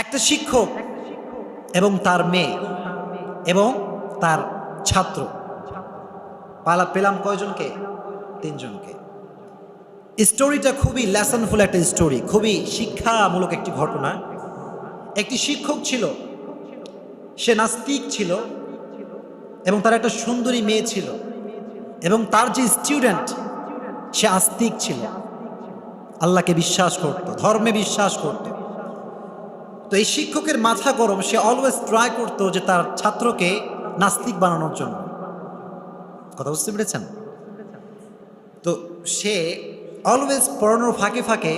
একটা শিক্ষক এবং তার মেয়ে এবং তার ছাত্র পেলাম কয়জনকে? তিনজনকে। স্টোরিটা খুবই লেসনফুল একটা স্টোরি, খুবই শিক্ষামূলক একটি ঘটনা। একটি শিক্ষক ছিল, সে নাস্তিক ছিল এবং তার একটা সুন্দরী মেয়ে ছিল, এবং তার যে স্টুডেন্ট সে আস্তিক ছিল, আল্লাহকে বিশ্বাস করত, ধর্মে বিশ্বাস করত। তো এই শিক্ষকের মাথা গরম, সে অলওয়েজ ট্রাই করতো যে তার ছাত্রকে নাস্তিক বানানোর জন্য। কথা বুঝতে পেরেছেন? তো সে অলওয়েজ পড়ানোর ফাঁকে ফাঁকে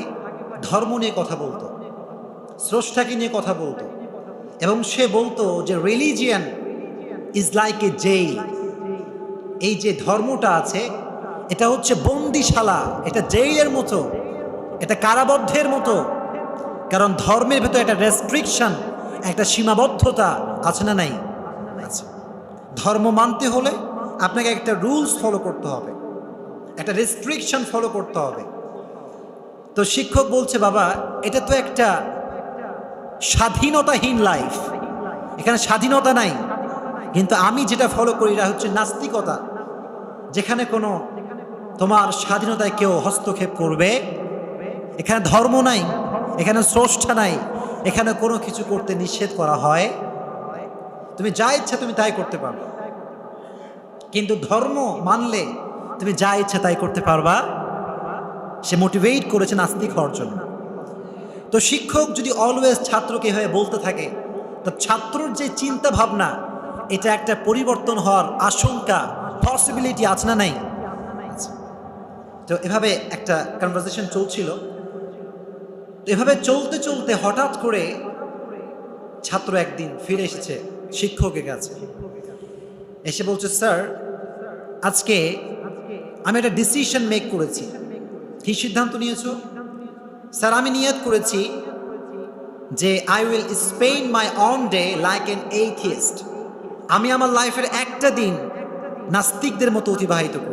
ধর্ম নিয়ে কথা বলতো, স্রষ্টাকে নিয়ে কথা বলতো, এবং সে বলতো যে religion is like a jail. এই যে ধর্মটা আছে এটা হচ্ছে বন্দিশালা, এটা জেইলের মতো, এটা কারাবদ্ধের মতো। কারণ ধর্মের ভেতর একটা রেস্ট্রিকশন, একটা সীমাবদ্ধতা আছে না নাই? আছে। ধর্ম মানতে হলে আপনাকে একটা রুলস ফলো করতে হবে, একটা রেস্ট্রিকশন ফলো করতে হবে। তো শিক্ষক বলছে, বাবা এটা তো একটা স্বাধীনতাহীন লাইফ, এখানে স্বাধীনতা নাই। কিন্তু আমি যেটা ফলো করি এটা হচ্ছে নাস্তিকতা, যেখানে কোনো তোমার স্বাধীনতায় কেউ হস্তক্ষেপ করবে। এখানে ধর্ম নাই, এখানে স্রষ্টা নাই, এখানে কোনো কিছু করতে নিষেধ করা হয়। তুমি যা ইচ্ছা তুমি তাই করতে পারবে, কিন্তু ধর্ম মানলে তুমি যা ইচ্ছা তাই করতে পারবা। সে মোটিভেট করেছে নাস্তিক হওয়ার জন্য। তো শিক্ষক যদি অলওয়েজ ছাত্রকে হয়ে বলতে থাকে, তো ছাত্রর যে চিন্তা ভাবনা এটা একটা পরিবর্তন হওয়ার আশঙ্কা, পসিবিলিটি আছে না নাই? তো এভাবে একটা কনভারসেশন চলছিল। এভাবে চলতে চলতে হঠাৎ করে ছাত্র একদিন ফিরে এসেছে শিক্ষকের কাছে, এসে বলছে, স্যার আজকে আমি একটা ডিসিশন মেক করেছি। কি সিদ্ধান্ত নিয়েছো? স্যার আমি নিয়ত করেছি যে I will spend my on day like an atheist. আমি আমার লাইফের একটা দিন নাস্তিকদের মতো অতিবাহিত করব।